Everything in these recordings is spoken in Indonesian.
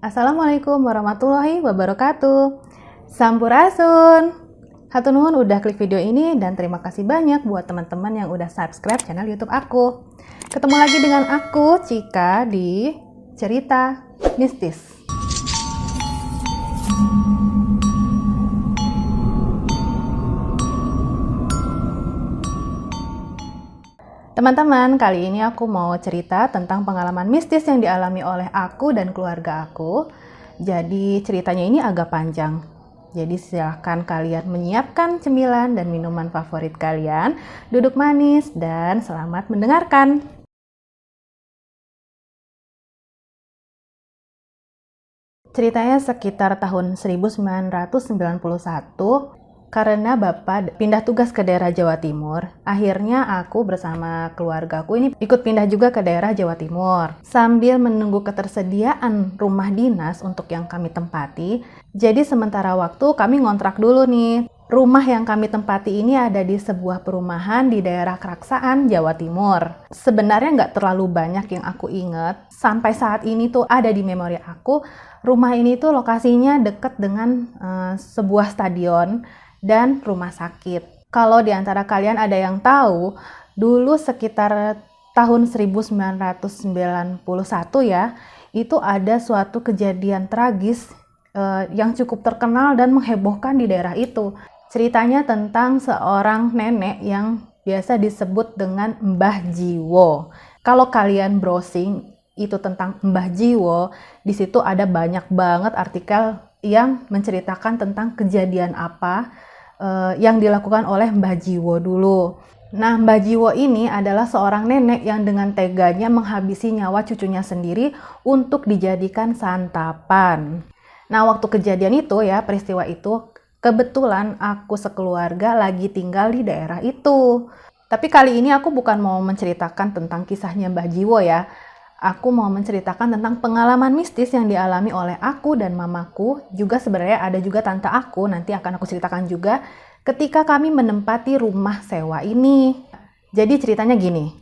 Assalamualaikum warahmatullahi wabarakatuh. Sampurasun. Hatur nuhun udah klik video ini dan terima kasih banyak buat teman-teman yang udah subscribe channel YouTube aku. Ketemu lagi dengan aku, Cika, di Cerita Mistis. Teman-teman, kali ini aku mau cerita tentang pengalaman mistis yang dialami oleh aku dan keluarga aku. Jadi ceritanya ini agak panjang. Jadi silahkan kalian menyiapkan cemilan dan minuman favorit kalian, duduk manis dan selamat mendengarkan. Ceritanya sekitar tahun 1991. Karena Bapak pindah tugas ke daerah Jawa Timur, akhirnya aku bersama keluargaku ini ikut pindah juga ke daerah Jawa Timur. Sambil menunggu ketersediaan rumah dinas untuk yang kami tempati, jadi sementara waktu kami ngontrak dulu nih. Rumah yang kami tempati ini ada di sebuah perumahan di daerah Keraksaan, Jawa Timur. Sebenarnya nggak terlalu banyak yang aku ingat. Sampai saat ini tuh ada di memori aku, rumah ini tuh lokasinya dekat dengan sebuah stadion dan rumah sakit. Kalau di antara kalian ada yang tahu, dulu sekitar tahun 1991 ya, itu ada suatu kejadian tragis yang cukup terkenal dan menghebohkan di daerah itu. Ceritanya tentang seorang nenek yang biasa disebut dengan Mbah Jiwo. Kalau kalian browsing itu tentang Mbah Jiwo, di situ ada banyak banget artikel yang menceritakan tentang kejadian apa yang dilakukan oleh Mbah Jiwo dulu. Nah, Mbah Jiwo ini adalah seorang nenek yang dengan teganya menghabisi nyawa cucunya sendiri untuk dijadikan santapan. Nah, waktu kejadian itu ya, peristiwa itu, kebetulan aku sekeluarga lagi tinggal di daerah itu. Tapi kali ini aku bukan mau menceritakan tentang kisahnya Mbah Jiwo ya. Aku mau menceritakan tentang pengalaman mistis yang dialami oleh aku dan mamaku. Juga sebenarnya ada juga tante aku, nanti akan aku ceritakan juga ketika kami menempati rumah sewa ini. Jadi ceritanya gini,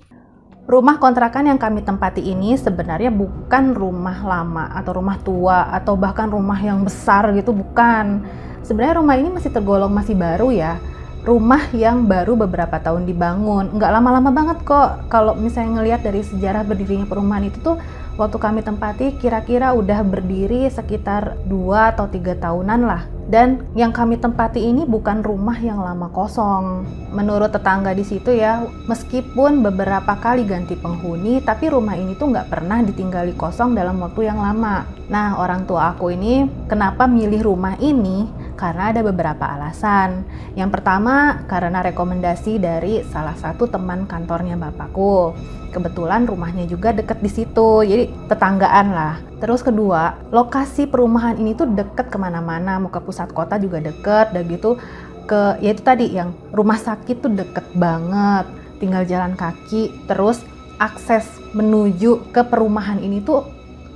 rumah kontrakan yang kami tempati ini sebenarnya bukan rumah lama atau rumah tua atau bahkan rumah yang besar gitu, bukan. Sebenarnya rumah ini masih tergolong masih baru ya. Rumah yang baru beberapa tahun dibangun, nggak lama-lama banget kok. Kalau misalnya ngelihat dari sejarah berdirinya perumahan itu tuh, waktu kami tempati kira-kira udah berdiri sekitar 2 atau 3 tahunan lah. Dan yang kami tempati ini bukan rumah yang lama kosong. Menurut tetangga di situ ya, meskipun beberapa kali ganti penghuni, tapi rumah ini tuh nggak pernah ditinggali kosong dalam waktu yang lama. Nah, orang tua aku ini kenapa milih rumah ini? Karena ada beberapa alasan. Yang pertama, karena rekomendasi dari salah satu teman kantornya bapakku. Kebetulan rumahnya juga deket di situ, jadi tetanggaan lah. Terus kedua, lokasi perumahan ini tuh deket kemana-mana, mau ke pusat kota juga deket, dan gitu yaitu tadi yang rumah sakit tuh deket banget, tinggal jalan kaki. Terus akses menuju ke perumahan ini tuh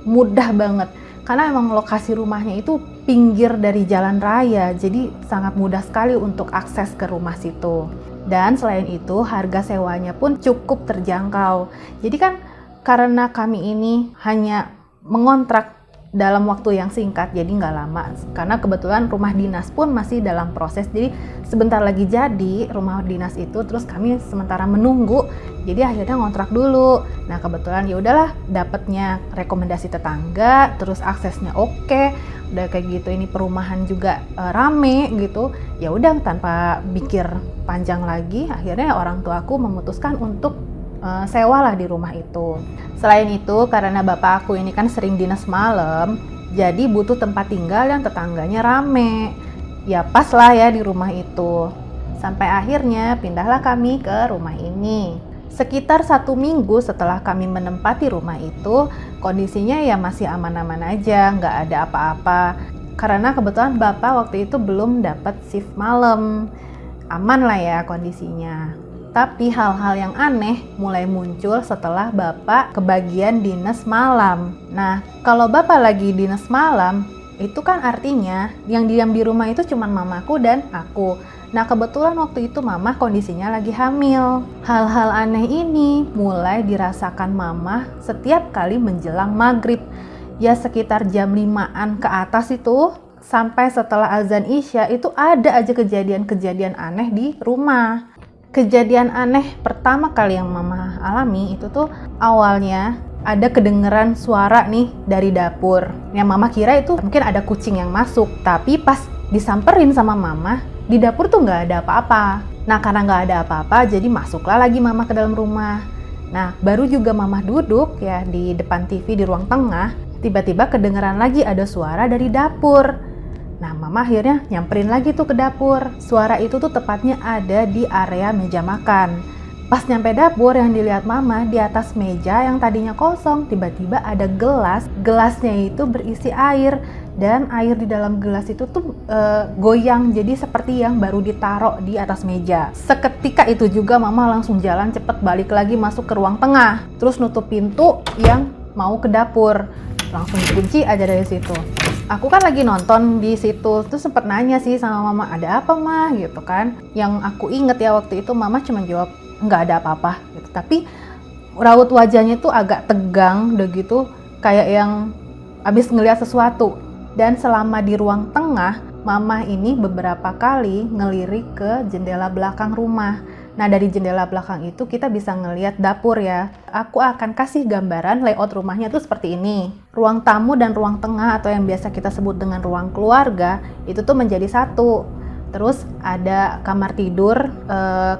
mudah banget, karena emang lokasi rumahnya itu pinggir dari jalan raya, jadi sangat mudah sekali untuk akses ke rumah situ. Dan selain itu harga sewanya pun cukup terjangkau. Jadi kan karena kami ini hanya mengontrak dalam waktu yang singkat, jadi nggak lama. Karena kebetulan rumah dinas pun masih dalam proses, jadi sebentar lagi jadi rumah dinas itu, terus kami sementara menunggu, jadi akhirnya ngontrak dulu. Nah kebetulan ya udahlah, dapatnya rekomendasi tetangga, terus aksesnya oke, udah kayak gitu, ini perumahan juga rame gitu. Ya udah tanpa pikir panjang lagi, akhirnya orang tuaku memutuskan untuk sewalah di rumah itu. Selain itu, karena bapak aku ini kan sering dinas malam, jadi butuh tempat tinggal yang tetangganya rame. Ya pas lah ya di rumah itu. Sampai akhirnya pindahlah kami ke rumah ini. Sekitar 1 minggu setelah kami menempati rumah itu, kondisinya ya masih aman-aman aja, nggak ada apa-apa. Karena kebetulan bapak waktu itu belum dapat shift malam. Aman lah ya kondisinya. Tapi hal-hal yang aneh mulai muncul setelah bapak kebagian dinas malam. Nah, kalau bapak lagi dinas malam, itu kan artinya yang diam di rumah itu cuma mamaku dan aku. Nah, kebetulan waktu itu mama kondisinya lagi hamil. Hal-hal aneh ini mulai dirasakan mama setiap kali menjelang maghrib. ya sekitar jam 5-an ke atas itu, sampai setelah azan Isya itu ada aja kejadian-kejadian aneh di rumah. Kejadian aneh pertama kali yang mama alami itu tuh awalnya ada kedengeran suara nih dari dapur. Yang mama kira itu mungkin ada kucing yang masuk, tapi pas disamperin sama mama, di dapur tuh nggak ada apa-apa. Nah karena nggak ada apa-apa, jadi masuklah lagi mama ke dalam rumah. Nah baru juga mama duduk ya di depan TV di ruang tengah, tiba-tiba kedengeran lagi ada suara dari dapur. Nah mama akhirnya nyamperin lagi tuh ke dapur. Suara itu tuh tepatnya ada di area meja makan. Pas nyampe dapur, yang dilihat mama di atas meja yang tadinya kosong, tiba-tiba ada gelas. Gelasnya itu berisi air, dan air di dalam gelas itu tuh goyang, jadi seperti yang baru ditaruh di atas meja. Seketika itu juga mama langsung jalan cepet balik lagi masuk ke ruang tengah, terus nutup pintu yang mau ke dapur, langsung dikunci aja dari situ. Aku kan lagi nonton di situ, terus sempet nanya sih sama mama, ada apa mah gitu kan. Yang aku inget ya waktu itu mama cuma jawab nggak ada apa-apa gitu. Tapi raut wajahnya tuh agak tegang udah gitu, kayak yang abis ngeliat sesuatu. Dan selama di ruang tengah, mama ini beberapa kali ngelirik ke jendela belakang rumah. Nah dari jendela belakang itu kita bisa ngelihat dapur ya. Aku akan kasih gambaran layout rumahnya tuh seperti ini. Ruang tamu dan ruang tengah atau yang biasa kita sebut dengan ruang keluarga itu tuh menjadi satu. Terus ada kamar tidur 1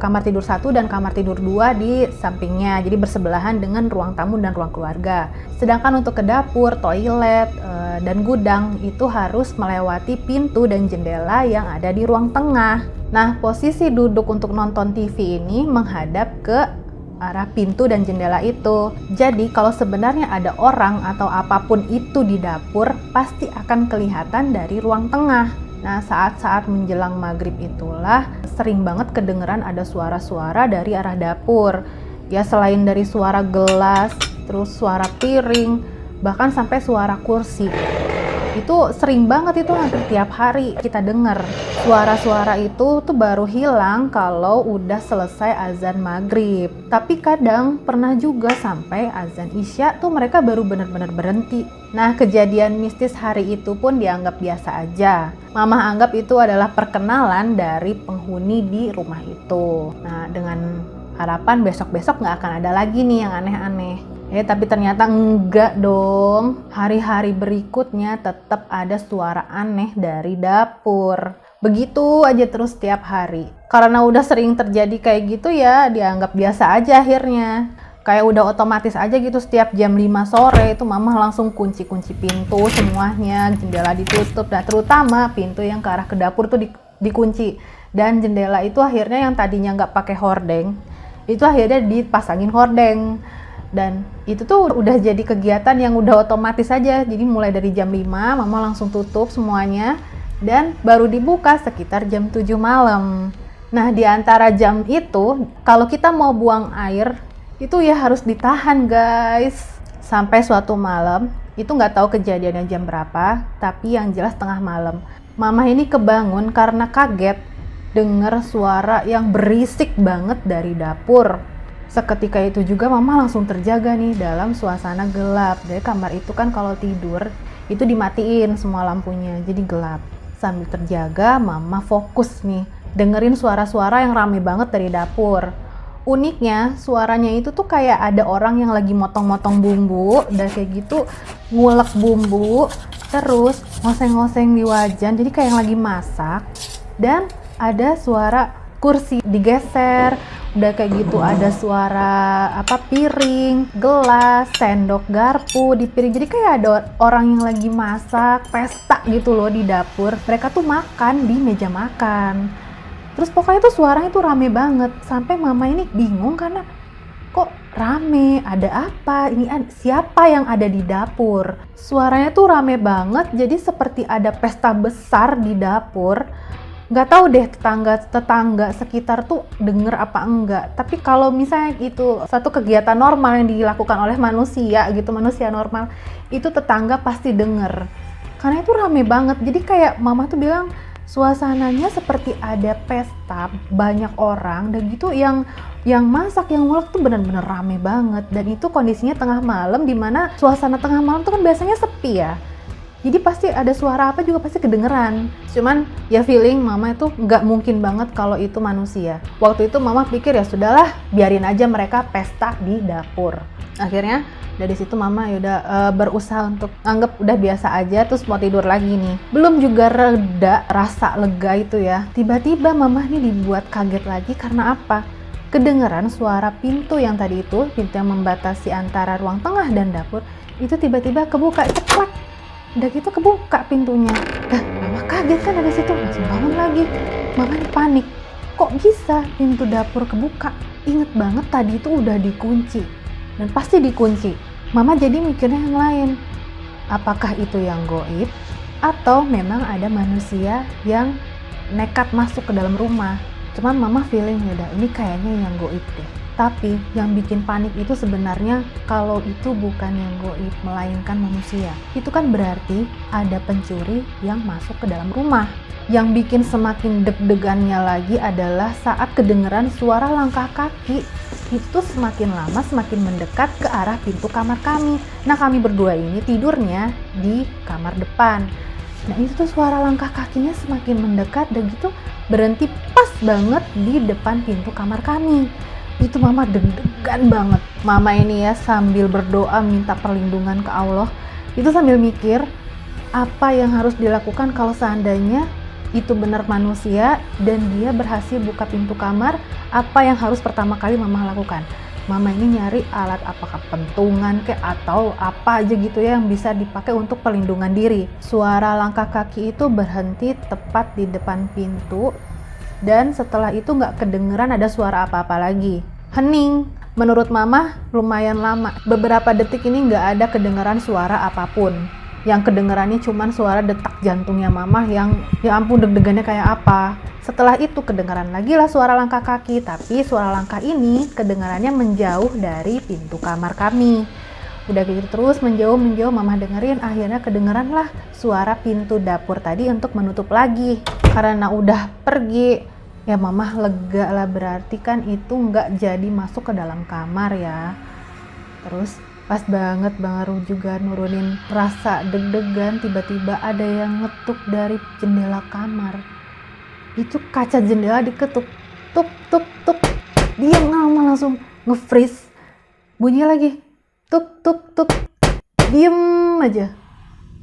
dan kamar tidur 2 di sampingnya. Jadi bersebelahan dengan ruang tamu dan ruang keluarga. Sedangkan untuk ke dapur, toilet, dan gudang itu harus melewati pintu dan jendela yang ada di ruang tengah. Nah, posisi duduk untuk nonton TV ini menghadap ke arah pintu dan jendela itu. Jadi kalau sebenarnya ada orang atau apapun itu di dapur, pasti akan kelihatan dari ruang tengah. Nah, saat-saat menjelang maghrib itulah sering banget kedengeran ada suara-suara dari arah dapur. Ya selain dari suara gelas, terus suara piring, bahkan sampai suara kursi. Itu sering banget, itu hampir tiap hari kita dengar. Suara-suara itu tuh baru hilang kalau udah selesai azan maghrib. Tapi kadang pernah juga sampai azan Isya tuh mereka baru benar-benar berhenti. Nah kejadian mistis hari itu pun dianggap biasa aja. Mama anggap itu adalah perkenalan dari penghuni di rumah itu. Nah dengan harapan besok-besok nggak akan ada lagi nih yang aneh-aneh. Tapi ternyata enggak dong. Hari-hari berikutnya tetap ada suara aneh dari dapur. Begitu aja terus tiap hari. Karena udah sering terjadi kayak gitu ya dianggap biasa aja akhirnya. Kayak udah otomatis aja gitu, setiap jam 5 sore itu mama langsung kunci-kunci pintu semuanya, jendela ditutup. Nah terutama pintu yang ke arah ke dapur tuh dikunci. Dan jendela itu akhirnya yang tadinya nggak pakai hordeng, itu akhirnya dipasangin hordeng. Dan itu tuh udah jadi kegiatan yang udah otomatis aja. Jadi mulai dari jam 5 mama langsung tutup semuanya dan baru dibuka sekitar jam 7 malam. Nah di antara jam itu kalau kita mau buang air itu ya harus ditahan guys. Sampai suatu malam, itu nggak tahu kejadiannya jam berapa, tapi yang jelas tengah malam. Mama ini kebangun karena kaget dengar suara yang berisik banget dari dapur. Seketika itu juga mama langsung terjaga nih dalam suasana gelap. Jadi kamar itu kan kalau tidur itu dimatiin semua lampunya, jadi gelap. Sambil terjaga mama fokus nih dengerin suara-suara yang rame banget dari dapur. Uniknya suaranya itu tuh kayak ada orang yang lagi motong-motong bumbu dan kayak gitu ngulek bumbu, terus ngoseng-ngoseng di wajan, jadi kayak yang lagi masak. Dan ada suara kursi digeser, udah kayak gitu ada suara piring, gelas, sendok, garpu di piring. Jadi kayak ada orang yang lagi masak, pesta gitu loh di dapur. Mereka tuh makan di meja makan. Terus pokoknya tuh suaranya tuh rame banget. Sampai mama ini bingung karena kok rame, ada apa? Ini siapa yang ada di dapur? Suaranya tuh rame banget, jadi seperti ada pesta besar di dapur. Nggak tahu deh tetangga sekitar tuh denger apa enggak. Tapi kalau misalnya itu satu kegiatan normal yang dilakukan oleh manusia gitu, manusia normal, itu tetangga pasti denger. Karena itu rame banget. Jadi kayak mama tuh bilang Suasananya seperti ada pesta, banyak orang, dan gitu yang masak, yang ngulek tuh bener-bener rame banget. Dan itu kondisinya tengah malam, dimana suasana tengah malam tuh kan biasanya sepi ya. Jadi pasti ada suara apa juga pasti kedengeran. Cuman ya feeling mama itu nggak mungkin banget kalau itu manusia. Waktu itu mama pikir ya sudahlah, biarin aja mereka pesta di dapur. Akhirnya dari situ mama yaudah berusaha untuk anggap udah biasa aja, terus mau tidur lagi nih. Belum juga reda rasa lega itu ya. Tiba-tiba mama nih dibuat kaget lagi karena apa? Kedengeran suara pintu yang tadi itu, pintu yang membatasi antara ruang tengah dan dapur, itu tiba-tiba kebuka, ceklak. Udah gitu kebuka pintunya. Mama kaget kan dari situ, langsung bangun lagi. Mama panik. Kok bisa pintu dapur kebuka? Ingat banget tadi itu udah dikunci. Dan pasti dikunci. Mama jadi mikirnya yang lain. Apakah itu yang gaib? Atau memang ada manusia yang nekat masuk ke dalam rumah? Cuman mama feeling yaudah ini kayaknya yang gaib deh. Tapi yang bikin panik itu sebenarnya kalau itu bukan yang gaib, melainkan manusia. Itu kan berarti ada pencuri yang masuk ke dalam rumah. Yang bikin semakin deg-degannya lagi adalah saat kedengeran suara langkah kaki. Itu semakin lama semakin mendekat ke arah pintu kamar kami. Nah kami berdua ini tidurnya di kamar depan. Nah itu tuh suara langkah kakinya semakin mendekat dan gitu berhenti pas banget di depan pintu kamar kami. Itu mama deg-degan banget. Mama ini ya sambil berdoa minta perlindungan ke Allah, itu sambil mikir apa yang harus dilakukan kalau seandainya itu benar manusia dan dia berhasil buka pintu kamar. Apa yang harus pertama kali mama lakukan? Mama ini nyari alat, apakah pentungan atau apa aja gitu ya yang bisa dipakai untuk perlindungan diri. Suara langkah kaki itu berhenti tepat di depan pintu. Dan setelah itu nggak kedengeran ada suara apa-apa lagi. Hening. Menurut mama lumayan lama. Beberapa detik ini nggak ada kedengeran suara apapun. Yang kedengerannya cuman suara detak jantungnya mama yang ya ampun deg-degannya kayak apa. Setelah itu kedengeran lagi lah suara langkah kaki. Tapi suara langkah ini kedengarannya menjauh dari pintu kamar kami. Udah gitu terus menjauh mama dengerin, akhirnya kedengeran lah suara pintu dapur tadi untuk menutup lagi. Karena udah pergi. Ya mama lega lah, berarti kan itu nggak jadi masuk ke dalam kamar ya. Terus pas banget baru juga nurunin rasa deg-degan, tiba-tiba ada yang ngetuk dari jendela kamar. Itu kaca jendela diketuk, tuk tuk tuk. Dia mama langsung nge-freeze. Bunyi lagi, tuk tuk tuk. Diem aja.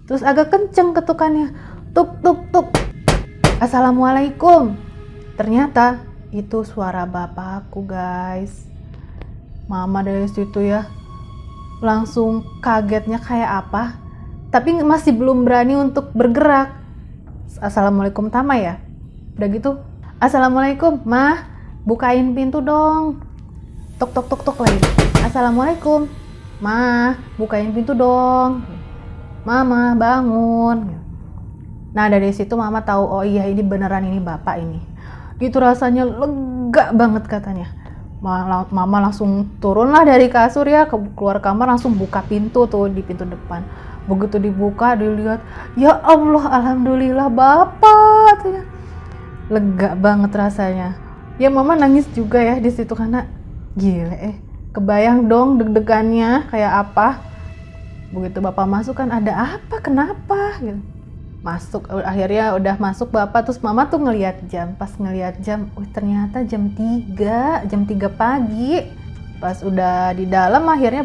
Terus agak kenceng ketukannya, tuk tuk tuk. Assalamualaikum. Ternyata itu suara bapakku guys. Mama dari situ ya langsung kagetnya kayak apa, tapi masih belum berani untuk bergerak. Assalamualaikum Tama ya. Udah gitu, Assalamualaikum Mah, bukain pintu dong. Tok tok tok tok lagi. Assalamualaikum Mah, bukain pintu dong. Mama bangun. Nah dari situ mama tahu, oh iya ini beneran, ini bapak ini. Gitu rasanya lega banget katanya. Mama langsung turunlah dari kasur ya, keluar kamar langsung buka pintu tuh di pintu depan. Begitu dibuka dilihat, ya Allah alhamdulillah bapak katanya. Lega banget rasanya. Ya mama nangis juga ya di situ karena gile kebayang dong deg-degannya kayak apa. Begitu bapak masuk kan ada apa kenapa gitu. Masuk, akhirnya udah masuk bapak, terus mama tuh ngelihat jam, pas ngelihat jam, ternyata jam 3 pagi. Pas udah di dalam akhirnya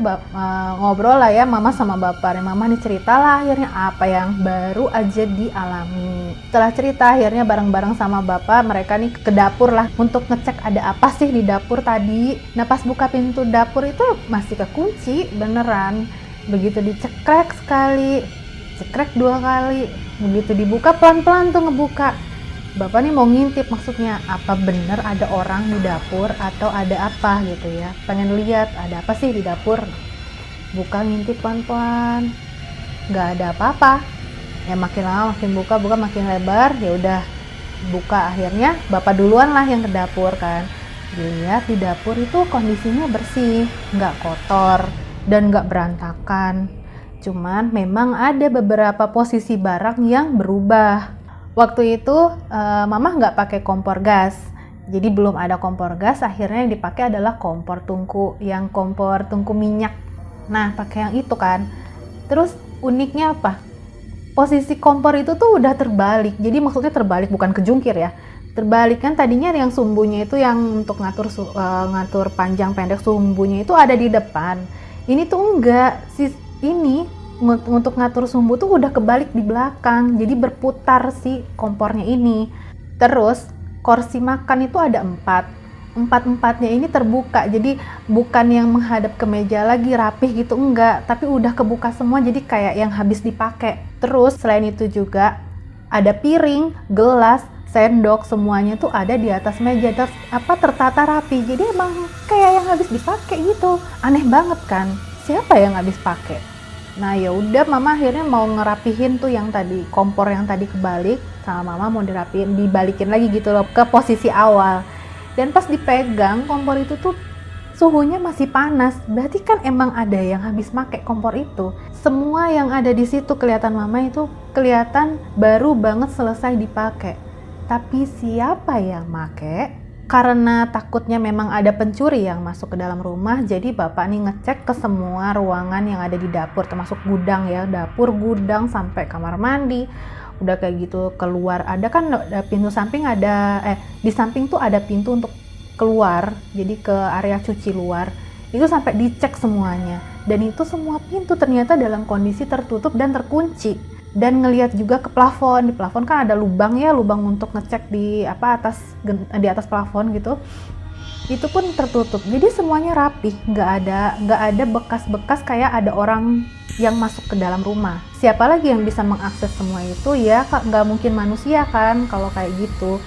ngobrol lah ya mama sama bapak. Mama nih cerita lah akhirnya apa yang baru aja dialami. Setelah cerita akhirnya bareng-bareng sama bapak mereka nih ke dapur lah untuk ngecek ada apa sih di dapur tadi. Nah pas buka pintu dapur itu masih kekunci beneran. Begitu dicekrek sekali, cekrek 2 kali. Begitu dibuka pelan-pelan tuh ngebuka. Bapak nih mau ngintip, maksudnya apa bener ada orang di dapur atau ada apa gitu ya. Pengen lihat ada apa sih di dapur. Buka ngintip pelan-pelan. Nggak ada apa-apa. Ya makin lama makin buka makin lebar. Ya udah buka, akhirnya bapak duluan lah yang ke dapur kan. Dilihat di dapur itu kondisinya bersih, nggak kotor dan nggak berantakan. Cuman memang ada beberapa posisi barang yang berubah. Waktu itu mama nggak pakai kompor gas, jadi belum ada kompor gas. Akhirnya yang dipakai adalah kompor tungku, yang kompor tungku minyak. Nah, pakai yang itu kan. Terus uniknya apa? Posisi kompor itu tuh udah terbalik. Jadi maksudnya terbalik, bukan kejungkir ya. Terbalik kan, tadinya yang sumbunya itu yang untuk ngatur panjang pendek sumbunya itu ada di depan. Ini tuh enggak. Ini untuk ngatur sumbu tuh udah kebalik di belakang, jadi berputar si kompornya ini. Terus kursi makan itu ada empatnya ini terbuka, jadi bukan yang menghadap ke meja lagi rapih gitu, enggak, tapi udah kebuka semua, jadi kayak yang habis dipakai. Terus selain itu juga ada piring, gelas, sendok, semuanya tuh ada di atas meja, tertata rapi, jadi emang kayak yang habis dipakai gitu. Aneh banget kan, siapa yang habis pakai? Nah ya udah, mama akhirnya mau ngerapihin tuh yang tadi, kompor yang tadi kebalik, sama mama mau dirapihin, dibalikin lagi gitu loh ke posisi awal. Dan pas dipegang, kompor itu tuh suhunya masih panas, berarti kan emang ada yang habis pakai kompor itu. Semua yang ada di situ kelihatan mama itu kelihatan baru banget selesai dipakai. Tapi siapa yang pakai? Karena takutnya memang ada pencuri yang masuk ke dalam rumah, jadi bapak nih ngecek ke semua ruangan yang ada di dapur, termasuk gudang ya, dapur, gudang, sampai kamar mandi. Udah kayak gitu keluar, ada kan pintu samping, di samping tuh ada pintu untuk keluar, jadi ke area cuci luar. Itu sampai dicek semuanya, dan itu semua pintu ternyata dalam kondisi tertutup dan terkunci. Dan ngelihat juga ke plafon, di plafon kan ada lubang ya, lubang untuk ngecek di atas plafon gitu. Itu pun tertutup, jadi semuanya rapi, nggak ada bekas-bekas kayak ada orang yang masuk ke dalam rumah. Siapa lagi yang bisa mengakses semua itu ya? Nggak mungkin manusia kan kalau kayak gitu.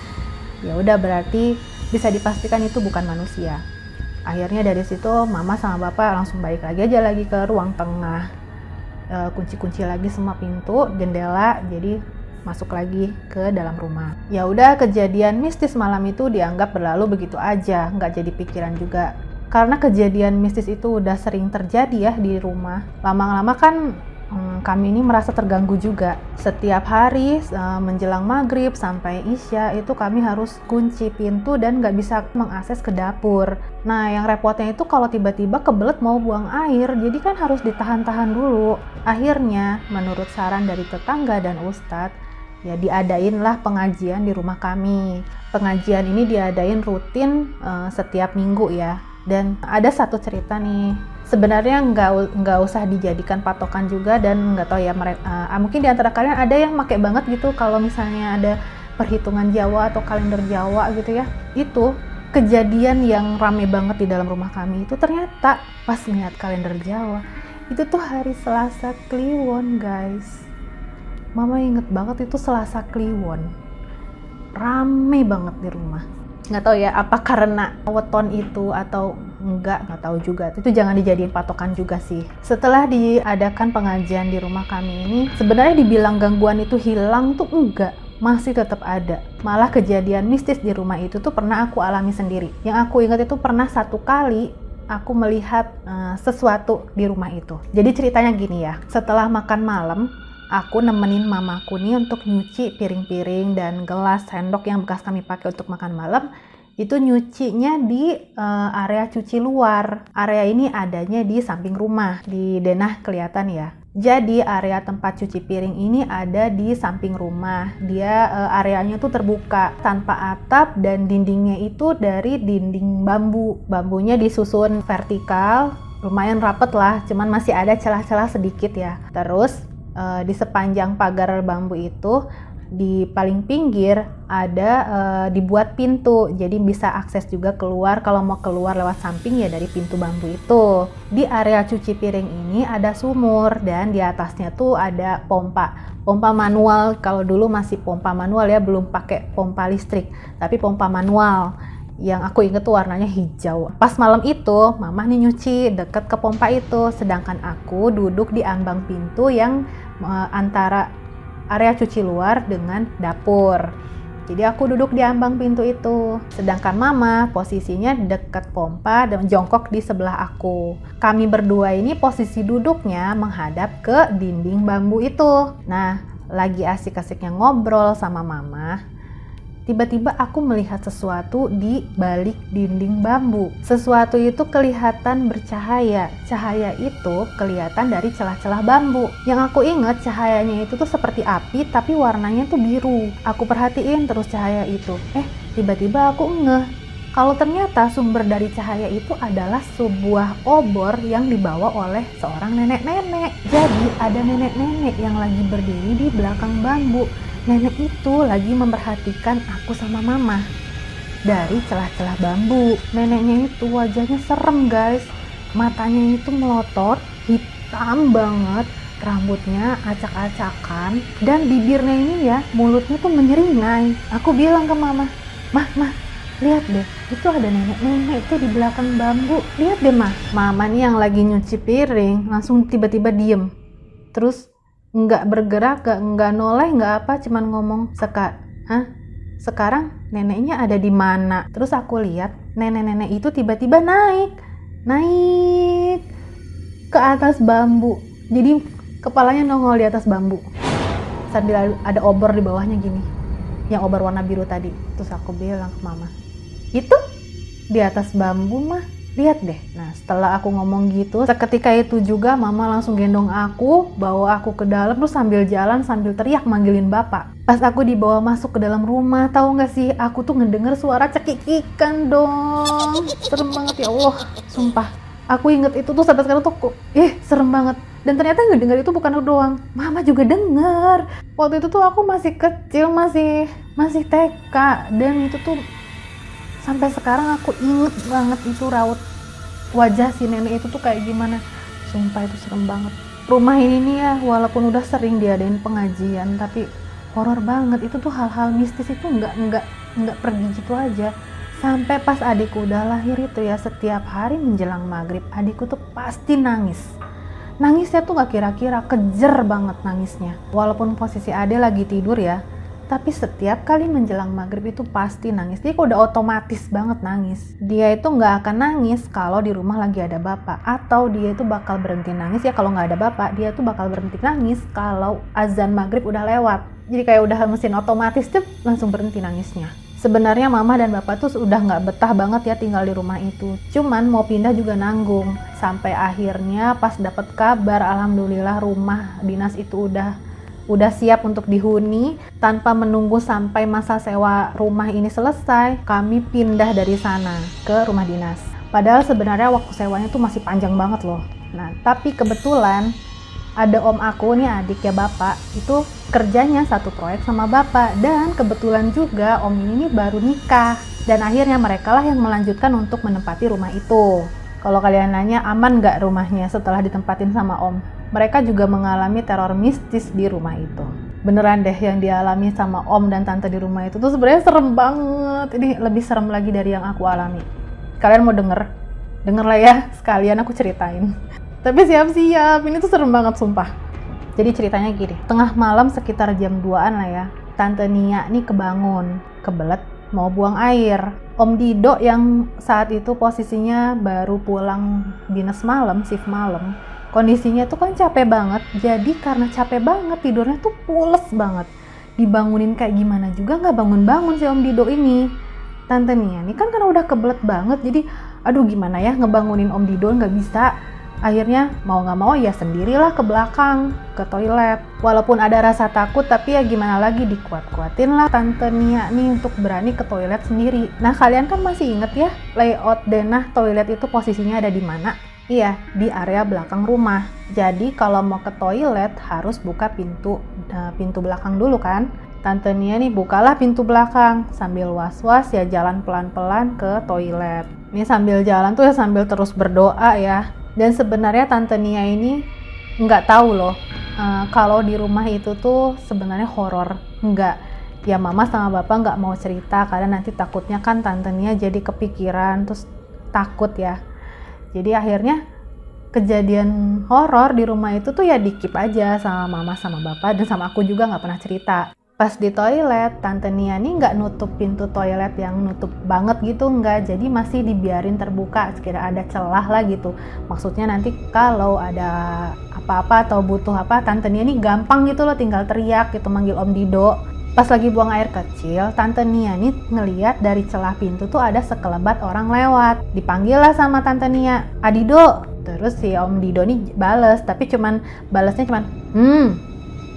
Ya udah, berarti bisa dipastikan itu bukan manusia. Akhirnya dari situ mama sama bapak langsung balik lagi ke ruang tengah. Kunci-kunci lagi semua pintu, jendela, jadi masuk lagi ke dalam rumah. Ya udah, kejadian mistis malam itu dianggap berlalu begitu aja, nggak jadi pikiran juga. Karena kejadian mistis itu udah sering terjadi ya di rumah. Lama-lama kan kami ini merasa terganggu juga. Setiap hari menjelang maghrib sampai isya itu kami harus kunci pintu dan nggak bisa mengakses ke dapur. Nah yang repotnya itu kalau tiba-tiba kebelet mau buang air, jadi kan harus ditahan-tahan dulu. Akhirnya menurut saran dari tetangga dan ustadz, ya diadain lah pengajian di rumah kami. Pengajian ini diadain rutin setiap minggu ya. Dan ada satu cerita nih, sebenarnya nggak usah dijadikan patokan juga, dan nggak tahu ya mungkin di antara kalian ada yang pakai banget gitu kalau misalnya ada perhitungan Jawa atau kalender Jawa gitu ya. Itu kejadian yang rame banget di dalam rumah kami itu ternyata pas lihat kalender Jawa itu tuh hari Selasa Kliwon guys. Mama inget banget itu Selasa Kliwon, rame banget di rumah. Nggak tahu ya apa karena weton itu atau nggak tahu juga. Itu jangan dijadiin patokan juga sih. Setelah diadakan pengajian di rumah kami ini, sebenarnya dibilang gangguan itu hilang tuh enggak, masih tetap ada. Malah kejadian mistis di rumah itu tuh pernah aku alami sendiri. Yang aku ingat itu pernah satu kali aku melihat sesuatu di rumah itu. Jadi ceritanya gini ya, setelah makan malam aku nemenin mamaku nih untuk nyuci piring-piring dan gelas, sendok yang bekas kami pakai untuk makan malam. Itu nyucinya di area cuci luar. Area ini adanya di samping rumah, di denah kelihatan ya. Jadi area tempat cuci piring ini ada di samping rumah. Dia areanya tuh terbuka, tanpa atap, dan dindingnya itu dari dinding bambu. Bambunya disusun vertikal, lumayan rapet lah, cuman masih ada celah-celah sedikit ya. Terus di sepanjang pagar bambu itu di paling pinggir ada dibuat pintu, jadi bisa akses juga keluar. Kalau mau keluar lewat samping ya dari pintu bambu itu. Di area cuci piring ini ada sumur dan di atasnya tuh ada pompa manual. Kalau dulu masih pompa manual ya, belum pakai pompa listrik, tapi pompa manual. Yang aku inget tuh warnanya hijau. Pas malam itu mama nih nyuci deket ke pompa itu, sedangkan aku duduk di ambang pintu yang antara area cuci luar dengan dapur. Jadi aku duduk di ambang pintu itu, sedangkan mama posisinya deket pompa dan jongkok di sebelah aku. Kami berdua ini posisi duduknya menghadap ke dinding bambu itu. Nah, lagi asik-asiknya ngobrol sama mama, tiba-tiba aku melihat sesuatu di balik dinding bambu. Sesuatu itu kelihatan bercahaya. Cahaya itu kelihatan dari celah-celah bambu. Yang aku ingat cahayanya itu tuh seperti api tapi warnanya tuh biru. Aku perhatiin terus cahaya itu. Tiba-tiba aku ngeh. Kalau ternyata sumber dari cahaya itu adalah sebuah obor yang dibawa oleh seorang nenek-nenek. Jadi ada nenek-nenek yang lagi berdiri di belakang bambu. Nenek itu lagi memperhatikan aku sama mama dari celah-celah bambu. Neneknya itu wajahnya serem guys, matanya itu melotot, hitam banget, rambutnya acak-acakan, dan bibirnya ini ya, mulutnya tuh menyeringai. Aku bilang ke mama, mah, lihat deh, itu ada nenek-nenek itu di belakang bambu. Lihat deh mah. Mama nih yang lagi nyuci piring langsung tiba-tiba diem. Terus nggak bergerak, nggak noleh, nggak apa, cuman ngomong, sekarang neneknya ada di mana? Terus aku lihat nenek-nenek itu tiba-tiba naik ke atas bambu. Jadi kepalanya nongol di atas bambu sambil ada obor di bawahnya gini, yang obor warna biru tadi. Terus aku bilang ke mama, itu di atas bambu mah, lihat deh. Nah setelah aku ngomong gitu, seketika itu juga mama langsung gendong aku, bawa aku ke dalam, terus sambil jalan sambil teriak manggilin bapak. Pas aku dibawa masuk ke dalam rumah, tahu nggak sih, aku tuh ngedenger suara cekikikan dong. Serem banget ya Allah, sumpah. Aku inget itu tuh sampai sekarang tuh, serem banget. Dan ternyata ngedenger itu bukan aku doang, mama juga denger. Waktu itu tuh aku masih kecil, masih TK, dan itu tuh sampai sekarang aku inget banget itu raut wajah si nenek itu tuh kayak gimana. Sumpah itu serem banget. Rumah ini nih ya, walaupun udah sering diadain pengajian, tapi horor banget. Itu tuh hal-hal mistis itu nggak pergi gitu aja. Sampai pas adikku udah lahir itu ya, setiap hari menjelang maghrib adikku tuh pasti nangis. Nangisnya tuh gak kira-kira, kejer banget nangisnya. Walaupun posisi adik lagi tidur ya, tapi setiap kali menjelang maghrib itu pasti nangis. Dia udah otomatis banget nangis. Dia itu nggak akan nangis kalau di rumah lagi ada bapak, atau dia itu bakal berhenti nangis ya kalau nggak ada bapak. Dia tuh bakal berhenti nangis kalau azan maghrib udah lewat. Jadi kayak udah mesin otomatis tuh langsung berhenti nangisnya. Sebenarnya mama dan bapak tuh udah nggak betah banget ya tinggal di rumah itu. Cuman mau pindah juga nanggung. Sampai akhirnya pas dapet kabar, alhamdulillah rumah dinas itu udah siap untuk dihuni. Tanpa menunggu sampai masa sewa rumah ini selesai, kami pindah dari sana ke rumah dinas. Padahal sebenarnya waktu sewanya tuh masih panjang banget loh. Nah, tapi kebetulan ada om aku nih, adiknya bapak, itu kerjanya satu proyek sama bapak. Dan kebetulan juga om ini baru nikah. Dan akhirnya mereka lah yang melanjutkan untuk menempati rumah itu. Kalau kalian nanya aman nggak rumahnya setelah ditempatin sama om? Mereka juga mengalami teror mistis di rumah itu. Beneran deh, yang dialami sama om dan tante di rumah itu tuh sebenarnya serem banget. Ini lebih serem lagi dari yang aku alami. Kalian mau denger? Denger lah ya, sekalian aku ceritain. Tapi siap-siap, ini tuh serem banget sumpah. Jadi ceritanya gini, tengah malam sekitar jam 2-an lah ya, Tante Nia nih kebangun, kebelet mau buang air. Om Dido yang saat itu posisinya baru pulang dinas malam, shift malam, kondisinya tuh kan capek banget. Jadi karena capek banget, tidurnya tuh pules banget. Dibangunin kayak gimana juga nggak bangun-bangun si Om Dido ini. Tante Nia nih kan karena udah kebelet banget, jadi aduh gimana ya ngebangunin Om Dido, nggak bisa. Akhirnya mau nggak mau ya sendirilah ke belakang, ke toilet. Walaupun ada rasa takut, tapi ya gimana lagi, dikuat-kuatin lah Tante Nia nih untuk berani ke toilet sendiri. Nah kalian kan masih inget ya layout denah toilet itu posisinya ada di mana? Iya, di area belakang rumah. Jadi kalau mau ke toilet harus buka pintu belakang dulu kan. Tante Nia nih bukalah pintu belakang, sambil was-was ya jalan pelan-pelan ke toilet. Ini sambil jalan tuh ya sambil terus berdoa ya. Dan sebenarnya Tante Nia ini nggak tahu loh kalau di rumah itu tuh sebenarnya horor. Nggak. Ya mama sama bapak nggak mau cerita karena nanti takutnya kan Tante Nia jadi kepikiran terus takut ya. Jadi akhirnya kejadian horor di rumah itu tuh ya dikip aja sama mama sama bapak, dan sama aku juga nggak pernah cerita. Pas di toilet, Tante Nia nih nggak nutup pintu toilet yang nutup banget gitu, nggak. Jadi masih dibiarin terbuka, sekira ada celah lah gitu. Maksudnya nanti kalau ada apa-apa atau butuh apa, Tante Nia nih gampang gitu loh, tinggal teriak gitu manggil Om Dido. Pas lagi buang air kecil, Tante Nia nih ngeliat dari celah pintu tuh ada sekelebat orang lewat. Dipanggil lah sama Tante Nia, "Adido." Terus si Om Dido nih bales, tapi balesnya cuman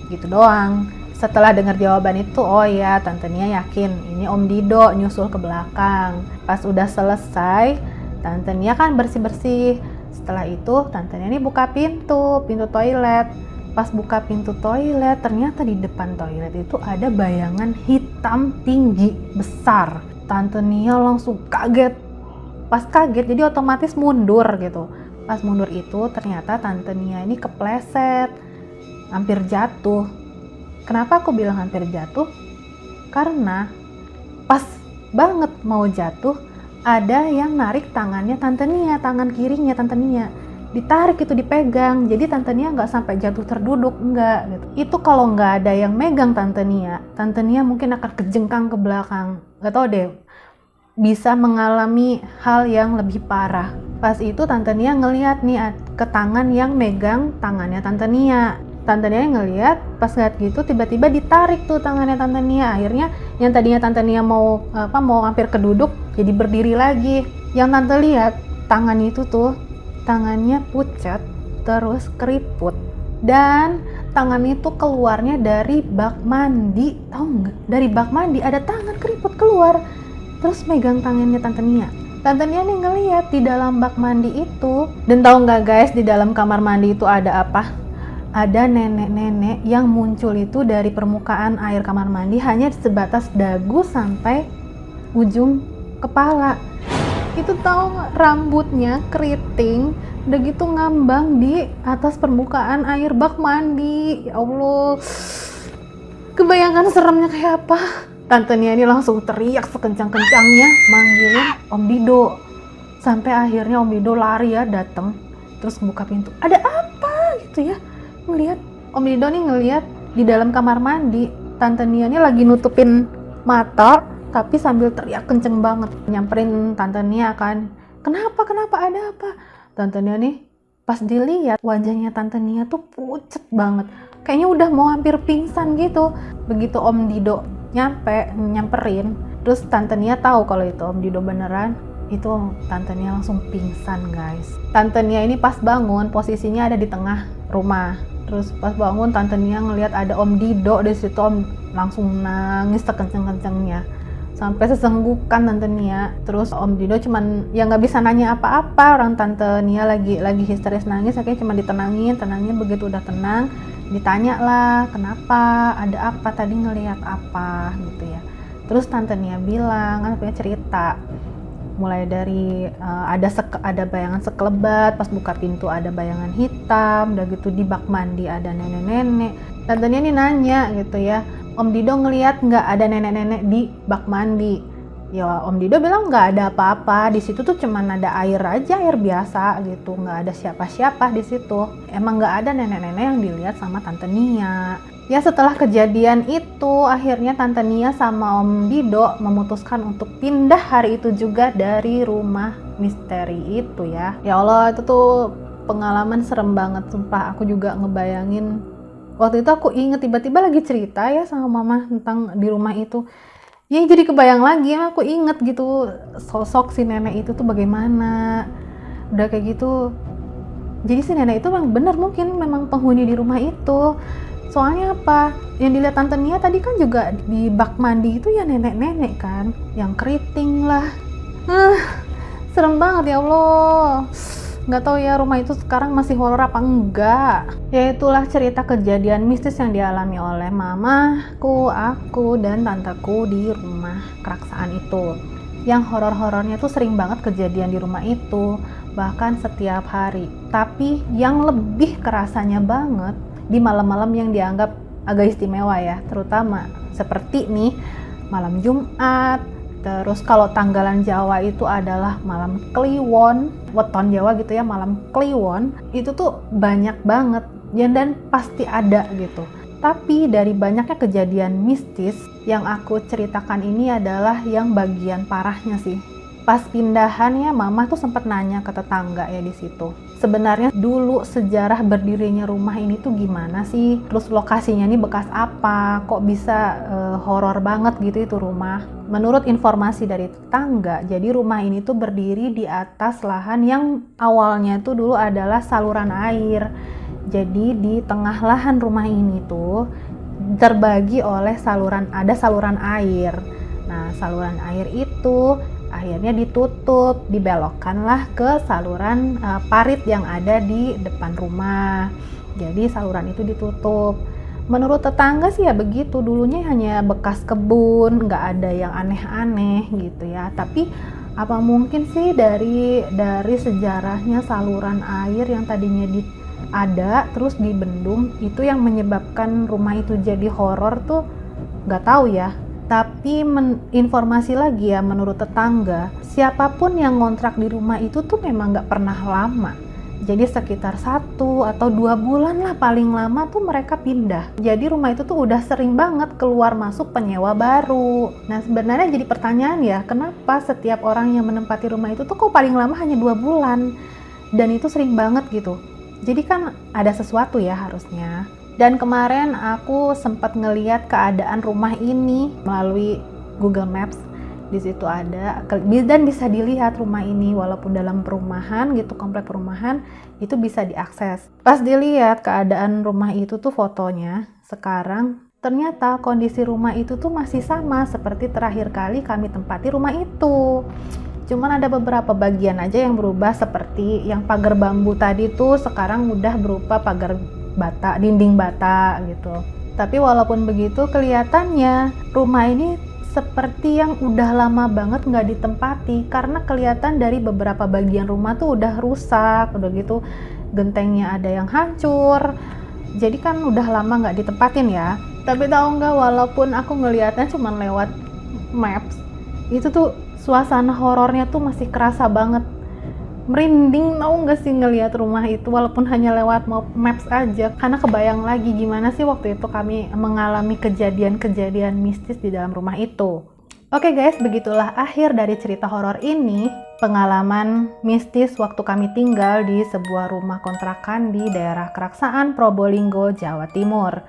gitu doang. Setelah dengar jawaban itu, oh ya, Tante Nia yakin ini Om Dido nyusul ke belakang. Pas udah selesai, Tante Nia kan bersih-bersih. Setelah itu Tante Nia nih buka pintu toilet. Pas buka pintu toilet, ternyata di depan toilet itu ada bayangan hitam tinggi besar. Tante Nia langsung kaget. Pas kaget jadi otomatis mundur gitu. Pas mundur itu ternyata Tante Nia ini kepleset, hampir jatuh. Kenapa aku bilang hampir jatuh? Karena pas banget mau jatuh, ada yang narik tangannya Tante Nia, tangan kirinya Tante Nia. Ditarik itu, dipegang, jadi Tante Nia nggak sampai jatuh terduduk, enggak gitu. Itu kalau nggak ada yang megang Tante Nia mungkin akan kejengkang ke belakang, nggak tahu deh, bisa mengalami hal yang lebih parah. Pas itu Tante Nia ngeliat nih ke tangan yang megang tangannya Tante Nia. Tante Nia ngeliat, pas ngeliat gitu tiba-tiba ditarik tuh tangannya Tante Nia. Akhirnya yang tadinya Tante Nia mau hampir keduduk jadi berdiri lagi. Yang Tante lihat tangan itu tuh tangannya pucat terus keriput, dan tangan itu keluarnya dari bak mandi. Tahu nggak, dari bak mandi ada tangan keriput keluar terus megang tangannya Tante Nia. Tante Nia nih ngeliat di dalam bak mandi itu, dan tahu nggak guys, di dalam kamar mandi itu ada apa? Ada nenek-nenek yang muncul itu dari permukaan air kamar mandi hanya sebatas dagu sampai ujung kepala. Itu tahu nggak, rambutnya keriting, udah gitu ngambang di atas permukaan air bak mandi. Ya Allah, kebayangkan seremnya kayak apa? Tante Nia ini langsung teriak sekencang-kencangnya manggilin Om Dido. Sampai akhirnya Om Dido lari ya, datang terus buka pintu. Ada apa gitu ya? Ngelihat Om Dido nih ngelihat di dalam kamar mandi, Tante Nia ini lagi nutupin mata tapi sambil teriak kenceng banget, nyamperin Tante Nia kan. Kenapa ada apa? Tante Nia nih pas dilihat wajahnya Tante Nia tuh pucet banget, kayaknya udah mau hampir pingsan gitu. Begitu Om Dido nyamperin, terus Tante Nia tahu kalau itu Om Dido beneran, itu Tante Nia langsung pingsan guys. Tante Nia ini pas bangun posisinya ada di tengah rumah. Terus pas bangun Tante Nia ngelihat ada Om Dido di situ. Om langsung nangis sekenceng-kencengnya sampai sesenggukan Tante Nia. Terus Om Dido cuman ya nggak bisa nanya apa-apa, orang Tante Nia lagi histeris nangis, akhirnya cuma tenangin. Begitu udah tenang ditanya lah, kenapa, ada apa, tadi ngelihat apa gitu ya. Terus Tante Nia bilang, kan punya cerita mulai dari ada bayangan sekelebat, pas buka pintu ada bayangan hitam, udah gitu di bak mandi ada nenek-nenek. Tante Nia nih nanya gitu ya, Om Dido ngelihat nggak ada nenek-nenek di bak mandi? Ya Om Dido bilang nggak ada apa-apa, di situ tuh cuman ada air aja, air biasa gitu, nggak ada siapa-siapa di situ. Emang nggak ada nenek-nenek yang dilihat sama Tante Nia. Ya setelah kejadian itu akhirnya Tante Nia sama Om Dido memutuskan untuk pindah hari itu juga dari rumah misteri itu ya. Ya Allah, itu tuh pengalaman serem banget, sumpah. Aku juga ngebayangin, waktu itu aku inget tiba-tiba lagi cerita ya sama mama tentang di rumah itu. Ya jadi kebayang lagi, aku inget gitu sosok si nenek itu tuh bagaimana. Udah kayak gitu, jadi si nenek itu memang benar mungkin memang penghuni di rumah itu. Soalnya apa? Yang dilihat Tante Nia tadi kan juga di bak mandi itu ya nenek-nenek kan, yang keriting lah. Serem banget ya Allah. Nggak tahu ya rumah itu sekarang masih horor apa enggak. Ya itulah cerita kejadian mistis yang dialami oleh mamaku, aku, dan tanteku di rumah keraksaan itu. Yang horor-horornya tuh sering banget kejadian di rumah itu, bahkan setiap hari. Tapi yang lebih kerasanya banget di malam-malam yang dianggap agak istimewa ya, terutama seperti nih malam Jumat. Terus kalau tanggalan Jawa itu adalah malam Kliwon, weton Jawa gitu ya, malam Kliwon. Itu tuh banyak banget ya, dan pasti ada gitu. Tapi dari banyaknya kejadian mistis yang aku ceritakan ini adalah yang bagian parahnya sih. Pas pindahan ya, mama tuh sempat nanya ke tetangga ya di situ. sebenarnya dulu sejarah berdirinya rumah ini tuh gimana sih, terus lokasinya ini bekas apa, kok bisa horor banget gitu itu rumah. Menurut informasi dari tetangga, jadi rumah ini tuh berdiri di atas lahan yang awalnya tuh dulu adalah saluran air. Jadi di tengah lahan rumah ini tuh terbagi oleh ada saluran air. Nah, saluran air itu akhirnya ditutup, dibelokkanlah ke saluran parit yang ada di depan rumah. Jadi saluran itu ditutup. Menurut tetangga sih ya begitu, dulunya hanya bekas kebun, nggak ada yang aneh-aneh gitu ya. Tapi apa mungkin sih dari sejarahnya saluran air yang tadinya ada terus dibendung itu yang menyebabkan rumah itu jadi horor tuh nggak tahu ya. Tapi informasi lagi ya, menurut tetangga, siapapun yang ngontrak di rumah itu tuh memang nggak pernah lama. Jadi sekitar 1 atau 2 bulan lah paling lama tuh mereka pindah. Jadi rumah itu tuh udah sering banget keluar masuk penyewa baru. Nah sebenarnya jadi pertanyaan ya, kenapa setiap orang yang menempati rumah itu tuh kok paling lama hanya 2 bulan? Dan itu sering banget gitu. Jadi kan ada sesuatu ya harusnya. Dan kemarin aku sempat ngeliat keadaan rumah ini melalui Google Maps. Di situ ada dan bisa dilihat rumah ini walaupun dalam perumahan gitu, komplek perumahan itu bisa diakses. Pas dilihat keadaan rumah itu tuh fotonya sekarang, ternyata kondisi rumah itu tuh masih sama seperti terakhir kali kami tempati rumah itu. Cuman ada beberapa bagian aja yang berubah, seperti yang pagar bambu tadi tuh sekarang udah berupa pagar bata, dinding bata gitu. Tapi walaupun begitu kelihatannya rumah ini seperti yang udah lama banget nggak ditempati, karena kelihatan dari beberapa bagian rumah tuh udah rusak, udah gitu gentengnya ada yang hancur. Jadi kan udah lama nggak ditempatin ya. Tapi tahu nggak, walaupun aku ngelihatnya cuma lewat maps, itu tuh suasana horornya tuh masih kerasa banget. Merinding tau gak sih ngelihat rumah itu walaupun hanya lewat maps aja, karena kebayang lagi gimana sih waktu itu kami mengalami kejadian-kejadian mistis di dalam rumah itu. Oke guys, begitulah akhir dari cerita horor ini, pengalaman mistis waktu kami tinggal di sebuah rumah kontrakan di daerah Keraksaan, Probolinggo, Jawa Timur.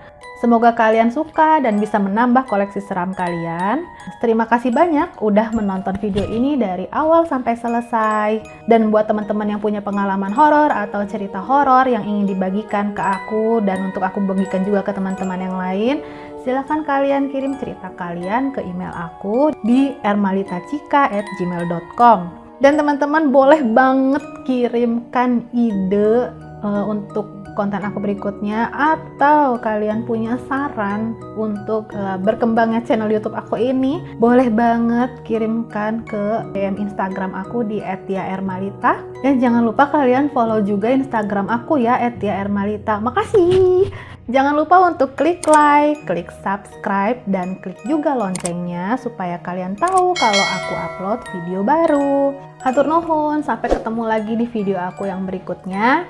Semoga kalian suka dan bisa menambah koleksi seram kalian. Terima kasih banyak udah menonton video ini dari awal sampai selesai. Dan buat teman-teman yang punya pengalaman horor atau cerita horor yang ingin dibagikan ke aku dan untuk aku bagikan juga ke teman-teman yang lain, silahkan kalian kirim cerita kalian ke email aku di ermalitacika@gmail.com. Dan teman-teman boleh banget kirimkan ide untuk konten aku berikutnya, atau kalian punya saran untuk berkembangnya channel YouTube aku ini, boleh banget kirimkan ke DM Instagram aku di @tiaermalita. Dan jangan lupa kalian follow juga Instagram aku ya @tiaermalita. Makasih. Jangan lupa untuk klik like, klik subscribe, dan klik juga loncengnya supaya kalian tahu kalau aku upload video baru. Hatur nuhun, sampai ketemu lagi di video aku yang berikutnya.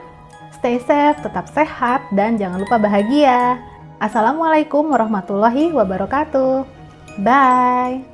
Stay safe, tetap sehat, dan jangan lupa bahagia. Assalamualaikum warahmatullahi wabarakatuh. Bye.